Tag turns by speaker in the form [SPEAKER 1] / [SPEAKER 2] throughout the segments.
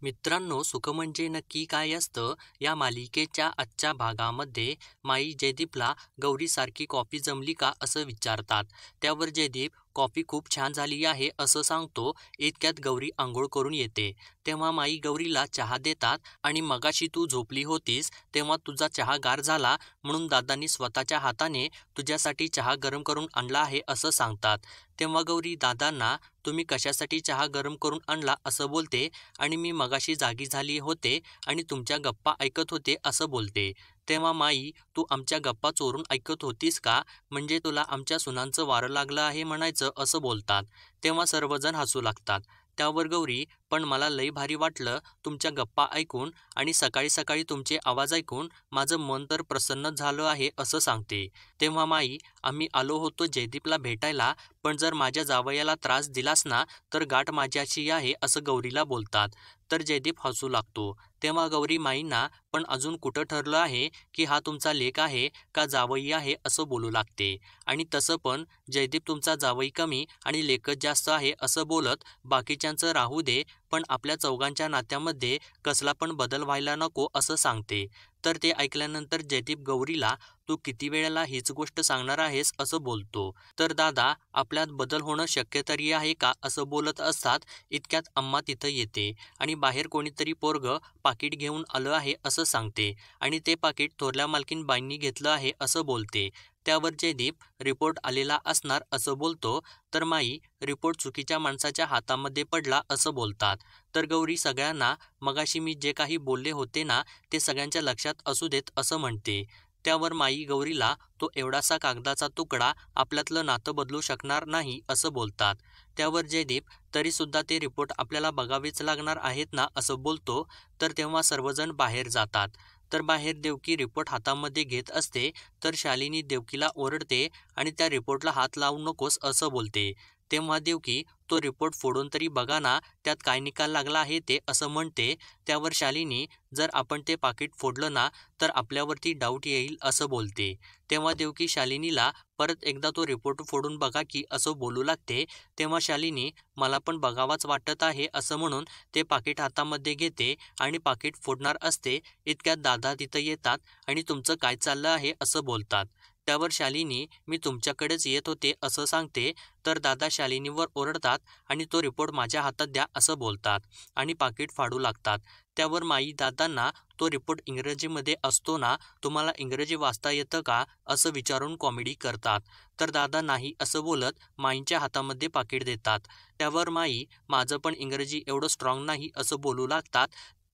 [SPEAKER 1] मित्रांनो, सुख म्हणजे नक्की काय असतं या मालिकेच्या आजच्या भागामध्ये माई जयदीपला गौरीसारखी कॉफी जमली का असं विचारतात. त्यावर जयदीप कॉफी खूप छान झाली आहे असं सांगतो. इतक्यात गौरी आंघोळ करून येते. तेव्हा माई गौरीला चहा देतात आणि मगाशी तू झोपली होतीस तेव्हा तुझा चहा गार झाला म्हणून दादांनी स्वतःच्या हाताने तुझ्यासाठी चहा गरम करून आणला आहे असं सांगतात. तेव्हा गौरी दादांना तुम्ही कशासाठी चहा गरम करून आणला असं बोलते आणि मी मगाशी जागी झाली होते आणि तुमच्या गप्पा ऐकत होते असं बोलते. तेव्हा माई, तू आमच्या गप्पा चोरून ऐकत होतीस का? म्हणजे तुला आमच्या सुनांचं वारं लागलं आहे म्हणायचं असं बोलतात. तेव्हा सर्वजण हसू लागतात. त्यावर गौरी, पण मला लई भारी वाटलं तुमच्या गप्पा ऐकून आणि सकाळी सकाळी तुमचे आवाज ऐकून माझं मन तर प्रसन्न झालं आहे असं सांगते. तेव्हा माई, आम्ही आलो होतो जयदीपला भेटायला, पण जर माझ्या जावयाला त्रास दिलास ना तर गाठ माझ्याशी आहे असं गौरीला बोलतात. तर जयदीप हसू लागतो. तेव्हा गौरी माईंना, पण अजून कुठं ठरलं आहे की हा तुमचा लेक आहे का जावई आहे असं बोलू लागते. आणि तसं पण जयदीप तुमचा जावई कमी आणि लेकच जास्त आहे असं बोलत बाकीच्यांचं राहू दे, पण आपल्या चौघांच्या नात्यामध्ये कसला पण बदल व्हायला नको असं सांगते. तर ते ऐकल्यानंतर जयदीप गौरीला, तू किती वेळेला हीच गोष्ट सांगणार आहेस असं बोलतो. तर दादा, आपल्यात बदल होणं शक्य तरी आहे का असं बोलत असतात. इतक्यात अम्मा तिथं येते आणि बाहेर कोणीतरी पोरगं पाकीट घेऊन आलं आहे असं सांगते आणि ते पाकीट थोरल्या मालकीनबाईंनी घेतलं आहे असं बोलते. त्यावर जयदीप, रिपोर्ट आलेला असणार असं बोलतो. तर माई, रिपोर्ट चुकीच्या माणसाच्या हातामध्ये पडला असं बोलतात. तर गौरी सगळ्यांना, मगाशी मी जे काही बोलले होते ना ते सगळ्यांच्या लक्षात असू देत असं म्हणते. त्यावर माई गौरीला, तो एवढासा कागदाचा तुकडा आपल्यातलं नातं बदलू शकणार नाही असं बोलतात. त्यावर जयदीप, तरीसुद्धा ते रिपोर्ट आपल्याला बघावेच लागणार आहेत ना असं बोलतो. तर तेव्हा सर्वजण बाहेर जातात. तर बाहेर देवकी रिपोर्ट हातामध्ये घेत असते. तर शालिनी देवकीला ओरडते आणि त्या रिपोर्टला हात लावू नकोस असं बोलते. तेव्हा देवकी, तो रिपोर्ट फोडून तरी बघा ना त्यात काय निकाल लागला आहे ते असं म्हणते. त्यावर शालिनी, जर आपण ते पाकीट फोडलं ना तर आपल्यावरती डाऊट येईल असं बोलते. तेव्हा देवकी शालिनीला, परत एकदा तो रिपोर्ट फोडून बघा की असं बोलू लागते. तेव्हा शालिनी, मला पण बघावाच वाटत आहे असं म्हणून ते पाकीट हातामध्ये घेते आणि पाकीट फोडणार असते. इतक्यात दादा तिथं येतात आणि तुमचं काय चाललं आहे असं बोलतात. त्यावर शालिनी, मी तुमच्याकडेच येत होते असं सांगते. तर दादा शालिनीवर ओरडतात आणि तो रिपोर्ट माझ्या हातात द्या असं बोलतात आणि पाकीट फाडू लागतात. त्यावर माई दादांना, तो रिपोर्ट इंग्रजीमध्ये असतो ना, तुम्हाला इंग्रजी वाचता येतं का असं विचारून कॉमेडी करतात. तर दादा नाही असं बोलत माईंच्या हातामध्ये पाकीट देतात. त्यावर माई, माझं पण इंग्रजी एवढं स्ट्रॉंग नाही असं बोलू लागतात.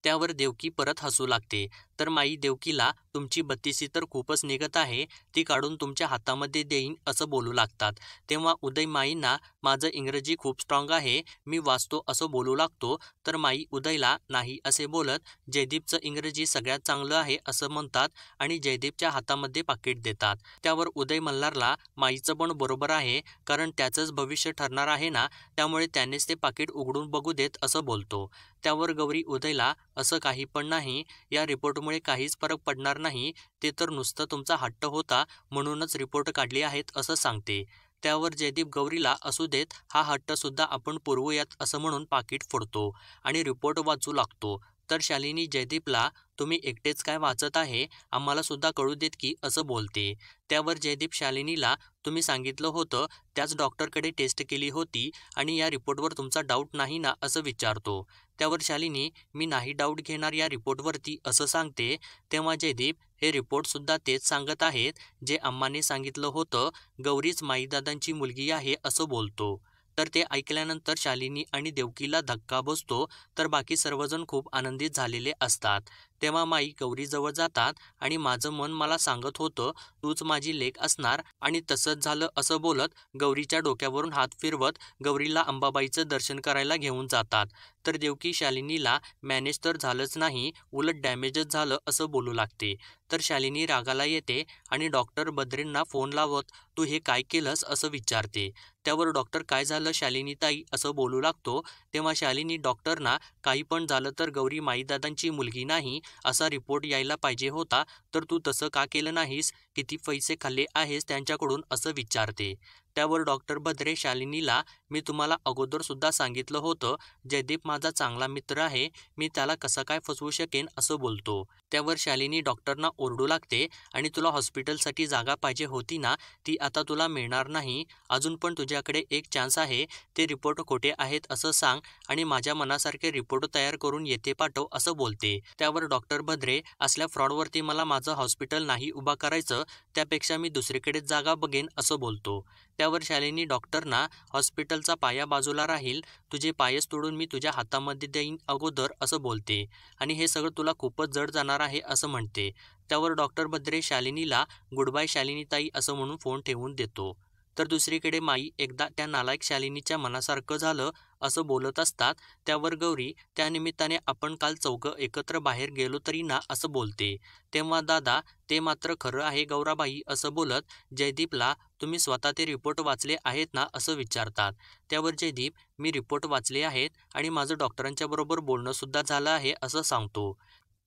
[SPEAKER 1] त्यावर देवकी परत हसू लागते. तर माई देवकीला, तुमची बत्तीसी तर खूपच निघत आहे, ती काढून तुमच्या हातामध्ये देईन असं बोलू लागतात. तेव्हा उदय माईंना, माझं इंग्रजी खूप स्ट्रॉंग आहे, मी वाचतो असं बोलू लागतो. तर माई उदयला नाही असे बोलत जयदीपचं इंग्रजी सगळ्यात चांगलं आहे असं म्हणतात आणि जयदीपच्या हातामध्ये पाकीट देतात. त्यावर उदय मल्हारला, माईचं पण बरोबर आहे, कारण त्याचंच भविष्य ठरणार आहे ना, त्यामुळे त्यानेच ते पाकीट उघडून बघू देत असं बोलतो. त्यावर गौरी उदयला, असं काही पण नाही, या रिपोर्टमुळे काहीच फरक पडणार नाही, ते तर नुसतं तुमचा हट्ट होता म्हणूनच रिपोर्ट काढले आहेत असं सांगते. त्यावर जयदीप गौरीला, असू देत, हा हट्ट सुद्धा आपण पुरवूयात असं म्हणून पाकीट फोडतो आणि रिपोर्ट वाचू लागतो. तर शालिनी जयदीपला, तुम्ही एकटेच काय वाचत आहे, आम्हाला सुद्धा कळू देत की असं बोलते. त्यावर जयदीप शालिनीला, तुम्ही सांगितलं होतं त्याच डॉक्टरकडे टेस्ट केली होती आणि या रिपोर्टवर तुमचा डाऊट नाही ना असं विचारतो. त्यावर शालिनी, मी नाही डाऊट घेणार या रिपोर्टवरती असं सांगते. तेव्हा जयदीप, हे रिपोर्टसुद्धा तेच सांगत आहेत जे अम्माने सांगितलं होतं, गौरीच माईदादांची मुलगी आहे असं बोलतो. तर ते ऐकल्यानंतर शालिनी आणि देवकीला धक्का बसतो. तर बाकी सर्वजण खूप आनंदित झालेले असतात. तेव्हा माई गौरीजवळ जातात आणि माझं मन मला सांगत होतं तूच माझी लेक असणार आणि तसंच झालं असं बोलत गौरीच्या डोक्यावरून हात फिरवत गौरीला अंबाबाईचं दर्शन करायला घेऊन जातात. तर देवकी शालिनीला, मॅनेज तर झालंच नाही, उलट डॅमेजच झालं असं बोलू लागते. तर शालिनी रागाला येते आणि डॉक्टर बद्रेंना फोन लावत, तू हे काय केलंस असं विचारते. त्यावर डॉक्टर, काय झालं शालिनीताई असं बोलू लागतो. तेव्हा शालिनी डॉक्टरना, काही पण झालं तर गौरी माईदादांची मुलगी नाही असा रिपोर्ट यायला पाहिजे होता, तर तू तसं का केलं नाहीस, किती पैसे खाल्ले आहेस त्यांच्याकडून असं विचारते. त्यावर डॉक्टर भद्रे शालिनीला, मी तुम्हाला अगोदर सुद्धा सांगितलं होतं, जयदीप माझा चांगला मित्र आहे, मी त्याला कसं काय फसवू शकेन असं बोलतो. त्यावर शालिनी डॉक्टरना ओरडू लागते, आणि तुला हॉस्पिटलसाठी जागा पाहिजे होती ना, ती आता तुला मिळणार नाही. अजून पण तुझ्याकडे एक चान्स आहे, ते रिपोर्ट खोटे आहेत असं सांग आणि माझ्या मनासारखे रिपोर्ट तयार करून येथे पाठव असं बोलते. त्यावर डॉक्टर भद्रे, असल्या फ्रॉडवरती मला माझं हॉस्पिटल नाही उभा करायचं, त्यापेक्षा मी दुसरीकडेच जागा बघेन असं बोलतो. त्यावर शालिनी डॉक्टरना, हॉस्पिटलचा पाया बाजूला राहील, तुझे पायच तोडून मी तुझ्या हातामध्ये देईन अगोदर असं बोलते, आणि हे सगळं तुला खूपच जड जाणार आहे असं म्हणते. त्यावर डॉक्टर भद्रे शालिनीला गुड बाय शालिनीताई असं म्हणून फोन ठेवून देतो. तर दुसरीकडे माई एकदा त्या नालायक शालिनीच्या मनासारखं झालं असं बोलत असतात. त्यावर गौरी, त्यानिमित्ताने आपण काल चौघं एकत्र बाहेर गेलो तरी ना असं बोलते. तेव्हा दादा, ते मात्र खरं आहे गौराबाई असं बोलत जयदीपला, तुम्ही स्वतः ते रिपोर्ट वाचले आहेत ना असं विचारतात. त्यावर जयदीप, मी रिपोर्ट वाचले आहेत आणि माझं डॉक्टरांच्या बरोबर बोलणं सुद्धा झालं आहे असं सांगतो.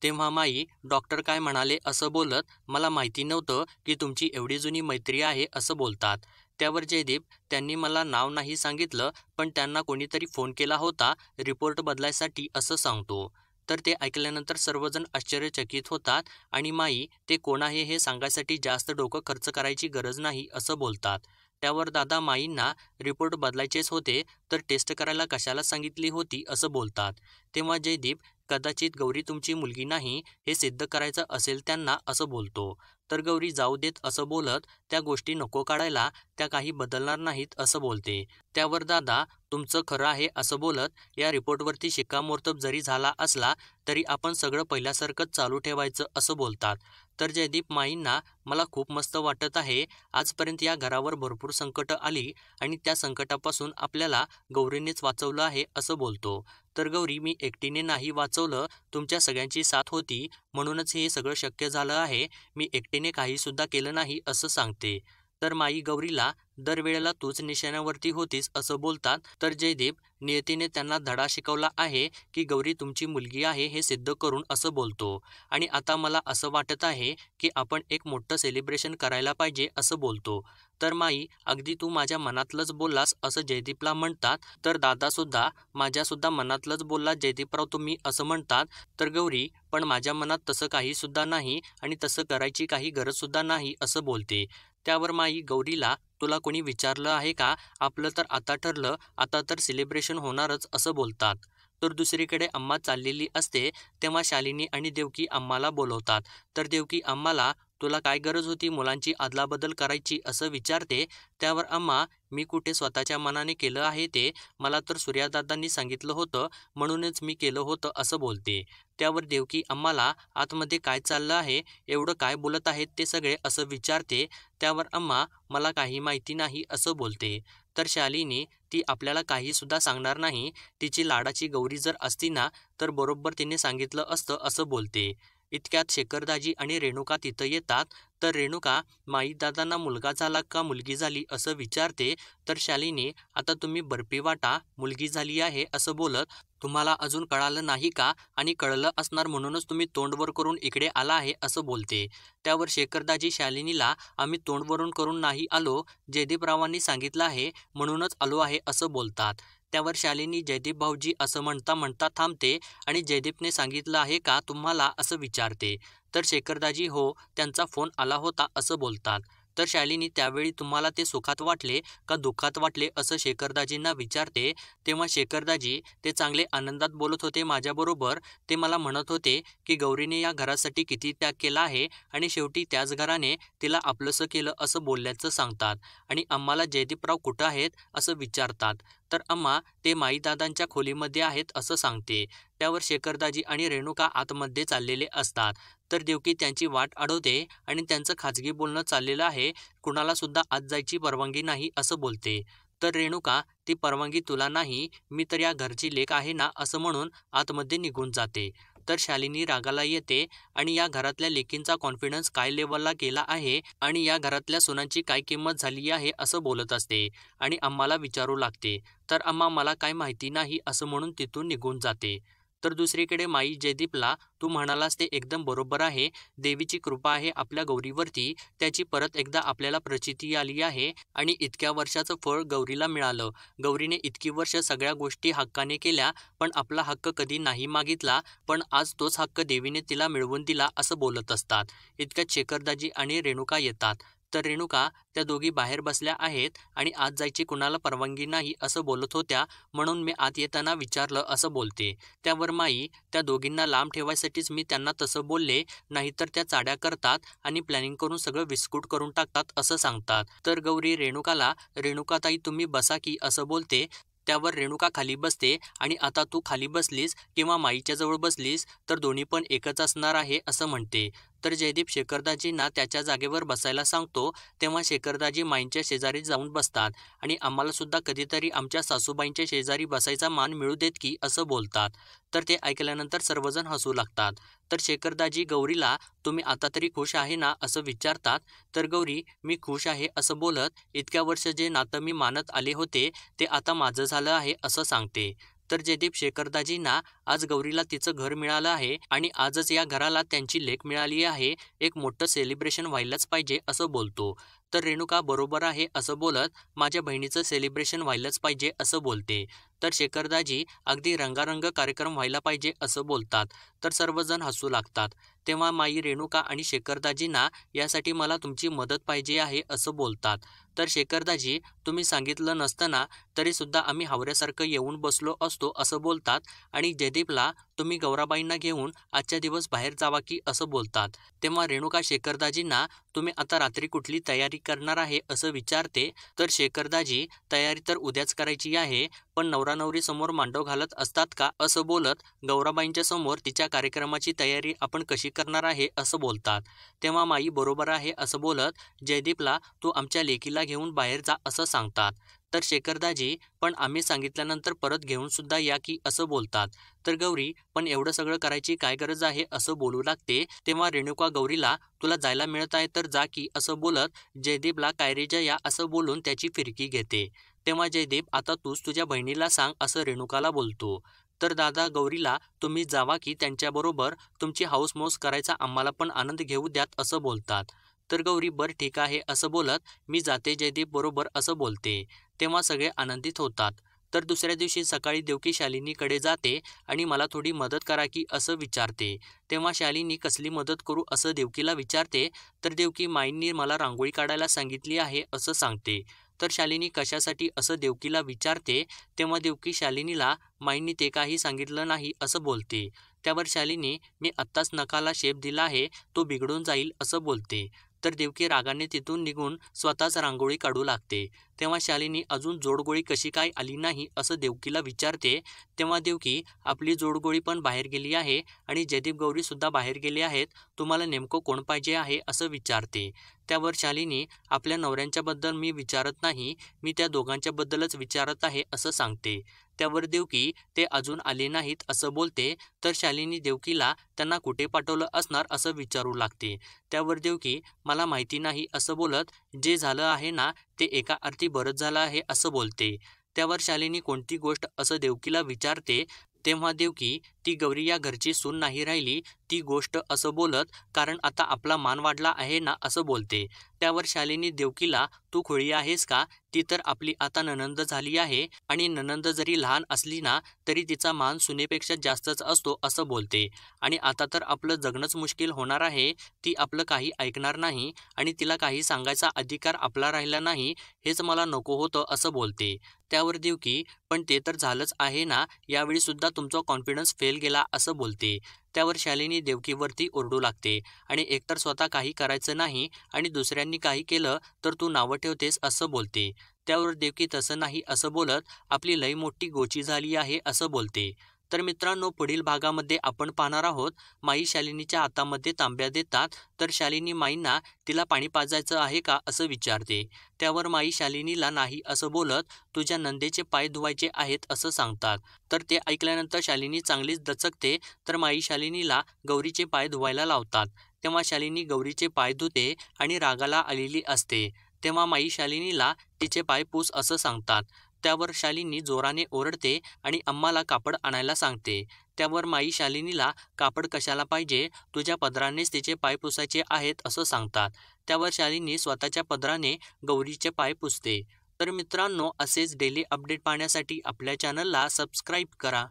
[SPEAKER 1] तेव्हा माई, डॉक्टर काय म्हणाले असं बोलत, मला माहिती नव्हतं की तुमची एवढी जुनी मैत्री आहे असं बोलतात. त्यावर जयदीप, त्यांनी मला नाव नाही सांगितलं, पण त्यांना कोणीतरी फोन केला होता रिपोर्ट बदलायसाठी असं सांगतो. तर ते ऐकल्यानंतर सर्वजण आश्चर्यचकित होतात, आणि माई, ते कोण आहे हे सांगायसाठी जास्त डोकं खर्च करायची गरज नाही असं बोलतात. त्यावर दादा माईंना, रिपोर्ट बदलायचेच होते तर टेस्ट करायला कशाला सांगितली होती असं बोलतात. तेव्हा जयदीप, कदाचित गौरी तुमची मुलगी नाही हे सिद्ध करायचं असेल त्यांना असं बोलतो. तर गौरी जाऊ देत असं बोलत, त्या गोष्टी नको काढायला, त्या काही बदलणार नाहीत असं बोलते. त्यावर दादा, तुमचं खरं आहे असं बोलत, या रिपोर्टवरती शिक्कामोर्तब जरी झाला असला तरी आपण सगळं पहिल्यासारखंच चालू ठेवायचं असं बोलतात. तर जयदीप माईंना, मला खूप मस्त वाटत आहे, आजपर्यंत या घरावर भरपूर संकटं आली आणि त्या संकटापासून आपल्याला गौरीनेच वाचवलं आहे असं बोलतो. तर गौरी, मी एकटीने नाही वाचवलं, तुमच्या सगळ्यांची साथ होती, म्हणूनच हे सगळं शक्य झालं आहे, मी एकटीने काहीसुद्धा केलं नाही असं सांगते. तर माई गौरीला, दरवेळेला तूच निशाण्यावरती होतीस असं बोलतात. तर जयदीप, नियतीने त्यांना धडा शिकवला आहे की गौरी तुमची मुलगी आहे हे सिद्ध करून असं बोलतो, आणि आता मला असं वाटत आहे की आपण एक मोठं सेलिब्रेशन करायला पाहिजे असं बोलतो. तर माई, अगदी तू माझ्या मनातलंच बोललास असं जयदीपला म्हणतात. तर दादासुद्धा, माझ्यासुद्धा मनातलंच बोलला जयदीपराव तुम्ही असं म्हणतात. तर गौरी, पण माझ्या मनात तसं काहीसुद्धा नाही आणि तसं करायची काही गरजसुद्धा नाही असं बोलते. त्यावर माई गौरीला, तुला कोणी विचारलं आहे का, आपलं तर आता ठरलं, आता तर सेलिब्रेशन होणारच असं बोलतात. तर दुसरीकडे अम्मा चाललेली असते, तेव्हा शालिनी आणि देवकी अम्माला बोलवतात. तर देवकी अम्माला, तुला काय गरज होती मुलांची अदलाबदल करायची असं विचारते. त्यावर अम्मा, मी कुठे स्वतःच्या मनाने केलं आहे ते, मला तर सूर्यादादांनी सांगितलं होतं म्हणूनच मी केलं होतं असं बोलते. त्यावर देवकी अम्माला, आतमध्ये काय चाललं आहे, एवढं काय बोलत आहेत ते सगळे असं विचारते. त्यावर अम्मा, मला काही माहिती नाही असं बोलते. तर शालिनी, ती आपल्याला काही सुद्धा सांगणार नाही, तिची लाडाची गौरी जर असती ना तर बरोबर तिने सांगितलं असतं असं बोलते. इतक्यात शेखरदाजी आणि रेणुका तिथं येतात. तर रेणुका, माईदादांना मुलगा झाला का मुलगी झाली असं विचारते. तर शालिनी, आता तुम्ही बर्फी वाटा, मुलगी झाली आहे असं बोलत, तुम्हाला अजून कळालं नाही का, आणि कळलं असणार म्हणूनच तुम्ही तोंडवर करून इकडे आला आहे असं बोलते. त्यावर शेखरदाजी शालिनीला, आम्ही तोंडवरून करून नाही आलो, जयदीपरावांनी सांगितलं आहे म्हणूनच आलो आहे असं बोलतात. त्यावर शालिनी, जयदीप भाऊजी असं म्हणता म्हणता थांबते, आणि जयदीपने सांगितलं आहे का तुम्हाला असं विचारते. तर शेखरदाजी, हो, त्यांचा फोन आला होता असं बोलतात. तर शालिनी, त्यावेळी तुम्हाला ते सुखात वाटले का दुःखात वाटले असं शेखरदाजींना विचारते. तेव्हा शेखरदाजी, ते चांगले आनंदात बोलत होते माझ्याबरोबर, ते मला म्हणत होते की गौरीने या घरासाठी किती त्याग केला आहे आणि शेवटी त्याच घराने तिला आपलंसं केलं असं बोलल्याचं सांगतात. आणि आम्हाला जयदीपराव कुठं आहेत असं विचारतात. तर अम्मा, ते माईदादांच्या खोलीमध्ये आहेत असं सांगते. त्यावर शेखरदाजी आणि रेणुका आतमध्ये चाललेले असतात. तर देवकी त्यांची वाट अडवते आणि त्यांचं खाजगी बोलणं चाललेलं आहे, कुणाला सुद्धा आत जायची परवानगी नाही असं बोलते. तर रेणुका, ती परवानगी तुला नाही, मी तर या घरची लेक आहे ना असं म्हणून आतमध्ये निघून जाते. तर शालिनी रागाला येते, आणि या घरातल्या लेकींचा कॉन्फिडन्स काय लेवलला गेला आहे आणि या घरातल्या सुनांची काय किंमत झाली आहे असं बोलत असते, आणि आम्हाला विचारू लागते. तर आम्हा, मला काय माहिती नाही असं म्हणून तिथून निघून जाते. तर दुसरीकडे माई जयदीपला, तू म्हणालास ते एकदम बरोबर आहे. देवीची कृपा आहे आपल्या गौरीवरती. त्याची परत एकदा आपल्याला प्रचिती आली आहे आणि इतक्या वर्षाचं फळ गौरीला मिळालं. गौरीने इतकी वर्ष सगळ्या गोष्टी हक्काने केल्या, पण आपला हक्क कधी नाही मागितला. पण आज तोच हक्क देवीने तिला मिळवून दिला असं बोलत असतात. इतक्यात शेखरदाजी आणि रेणुका येतात. तर रेणुका त्या दोघी बाहेर बसल्या आहेत आणि आत जायची कुणाला परवानगी नाही असं बोलत होत्या, म्हणून मी आत येताना विचारलं असं बोलते. त्यावर माई, त्या दोघींना लांब ठेवायसाठीच मी त्यांना तसं बोलले, नाहीतर त्या चाड्या करतात आणि प्लॅनिंग करून सगळं विस्कूट करून टाकतात असं सांगतात. तर गौरी रेणुकाला, रेणुकाताई तुम्ही बसा की असं बोलते. त्यावर रेणुका खाली बसते आणि आता तू खाली बसलीस किंवा माईच्या जवळ बसलीस तर दोन्ही पण एकच असणार आहे असं म्हणते. तर जयदीप शेखरदाजींना त्याच्या जागेवर बसायला सांगतो. तेव्हा शेखरदाजी माईंच्या शेजारी जाऊन बसतात आणि आम्हाला सुद्धा कधीतरी आमच्या सासूबाईंच्या शेजारी बसायचा मान मिळू देत की असं बोलतात. तर ते ऐकल्यानंतर सर्वजण हसू लागतात. तर शेखरदाजी गौरीला, तुम्ही आता तरी खुश आहे ना असं विचारतात. तर गौरी, मी खुश आहे असं बोलत इतक्या वर्ष जे नातं मी मानत आले होते ते आता माझं झालं आहे असं सांगते. तर जयदीप शेखरदाजींना, आज गौरीला तिचं घर मिळालं आहे आणि आजच या घराला त्यांची लेक मिळाली आहे. एक मोठं सेलिब्रेशन व्हायलाच पाहिजे असं बोलतो. तर रेणुका बरोबर आहे असं बोलत माझ्या बहिणीचं सेलिब्रेशन व्हायलाच पाहिजे असं बोलते. तर शेखरदाजी अगदी रंगारंग कार्यक्रम व्हायला पाहिजे असं बोलतात. तर सर्वजण हसू लागतात. तेव्हा माई रेणुका आणि शेखरदाजींना, यासाठी मला तुमची मदत पाहिजे आहे असं बोलतात. तर शेखरदाजी, तुम्ही सांगितलं नसतं ना तरी सुद्धा आम्ही हावऱ्यासारखं येऊन बसलो असतो असं बोलतात आणि जयदीपला, तुम्ही गौराबाईंना घेऊन आजच्या दिवस बाहेर जावा की असं बोलतात. तेव्हा रेणुका शेखरदाजींना, तुम्ही आता रात्री कुठली तयारी करणार आहे असं विचारते. तर शेखरदाजी, तयारी तर उद्याच करायची आहे, पण नवरा नवरी समोर मांडव घालत असतात का असं बोलत गौराबाईंच्या समोर तिच्या कार्यक्रमाची तयारी आपण कशी करणार आहे असं बोलतात. तेव्हा माई बरोबर आहे असं बोलत जयदीपला, तू आमच्या लेकीला घेऊन बाहेर जा असं सांगतात. तर शेखरदाजी, पण आम्ही सांगितल्यानंतर परत घेऊन सुद्धा या की असं बोलतात. तर गौरी, पण एवढं सगळं करायची काय गरज आहे असं बोलू लागते. तेव्हा रेणुका गौरीला, तुला जायला मिळत आहे तर जा की असं बोलत जयदीपला कायरेजा या असं बोलून त्याची फिरकी घेते. तेव्हा जयदीप, आता तूच तुझ्या बहिणीला सांग असं रेणुकाला बोलतो. तर दादा गौरीला, तुम्ही जावा की त्यांच्याबरोबर, तुमची हौसमौस करायचा आम्हाला पण आनंद घेऊ द्यात असं बोलतात. तर गौरी, बरं ठीक आहे असं बोलत मी जाते जयदीप बरोबर असं बोलते. तेव्हा सगळे आनंदित होतात. तर दुसऱ्या दिवशी सकाळी देवकी शालिनीकडे जाते आणि मला थोडी मदत करा की असं विचारते. तेव्हा शालिनी कसली मदत करू असं देवकीला विचारते. तर देवकी, माईंनी मला रांगोळी काढायला सांगितली आहे असं सांगते. तर शालिनी कशासाठी असं देवकीला विचारते. तेव्हा देवकी शालिनीला, माईंनी ते काही सांगितलं नाही असं बोलते. त्यावर शालिनी, मी आत्ताच नखाला शेप दिला आहे, तो बिघडून जाईल असं बोलते. तर देवकी रागाने तिथून निघून स्वतःच रांगोळी काढू लागते. तेव्हा शालिनी, अजून जोडगोळी कशी काय आली नाही असं देवकीला विचारते. तेव्हा देवकी, आपली जोडगोळी पण बाहेर गेली आहे आणि जयदीप गौरी सुद्धा बाहेर गेले आहेत, तुम्हाला नेमकं कोण पाहिजे आहे असं विचारते. त्यावर शालिनी, आपल्या नवऱ्यांच्याबद्दल मी विचारत नाही, मी त्या दोघांच्याबद्दलच विचारत आहे असं सांगते. त्यावर देवकी, ते अजून आले नाहीत असं बोलते. तर शालिनी देवकीला, त्यांना कुठे पाठवलं असणार असं विचारू लागते. त्यावर देवकी, मला माहिती नाही असं बोलत, जे झालं आहे ना ते एका अर्थी बरंच झालं आहे असं बोलते. त्यावर शालिनी कोणती गोष्ट असं देवकीला विचारते. तेव्हा देवकी, ती गौरी या घरची सून नाही राहिली ती गोष्ट असं बोलत, कारण आता आपला मान वाढला आहे ना असं बोलते. त्यावर शालिनी देवकीला, तू खोळी आहेस का, ती तर आपली आता नणंद झाली आहे आणि नणंद जरी लहान असली ना तरी तिचा मान सुनेपेक्षा जास्तच असतो असं बोलते. आणि आता तर आपलं जगणंच मुश्किल होणार आहे, ती आपलं काही ऐकणार नाही आणि तिला काही सांगायचा अधिकार आपला राहिला नाही, हेच मला नको होतं असं बोलते. त्यावर देवकी, पण ते तर झालंच आहे ना, यावेळी सुद्धा तुमचा कॉन्फिडन्स फेल गेला असं बोलते. त्यावर शालिनी देवकीवरती ओरडू लागते आणि एकतर स्वतः काही करायचं नाही आणि दुसऱ्यांनी काही केलं तर तू नावं ठेवतेस असं बोलते. त्यावर देवकी, तसं नाही असं बोलत, आपली लई मोठी गोची झाली आहे असं बोलते. तर मित्रांनो, पुढील भागामध्ये आपण पाहणार आहोत, माई शालिनीच्या हातामध्ये तांब्या देतात. तर शालिनी माईंना, तिला पाणी पाजायचं आहे का असं विचारते. त्यावर माई शालिनीला नाही असं बोलत, तुझ्या नंदेचे पाय धुवायचे आहेत असं सांगतात. तर ते ऐकल्यानंतर शालिनी चांगलीच दचकते. तर माई शालिनीला गौरीचे पाय धुवायला लावतात. तेव्हा शालिनी गौरीचे पाय धुते आणि रागाला आलेली असते. तेव्हा माई शालिनीला तिचे पाय पुस असं सांगतात. त्यावर शालिनी जोराने ओरडते आणि अम्माला कापड आणायला सांगते. त्यावर माई शालिनीला कापड कशाला पाहिजे, तुझ्या पदरानेच तिचे पाय पुसायचे आहेत असं सांगतात. त्यावर शालिनी स्वतःच्या पदराने गौरीचे पाय पुसते. तर मित्रांनो, असेच डेली अपडेट पाहण्यासाठी आपल्या चॅनलला सबस्क्राईब करा.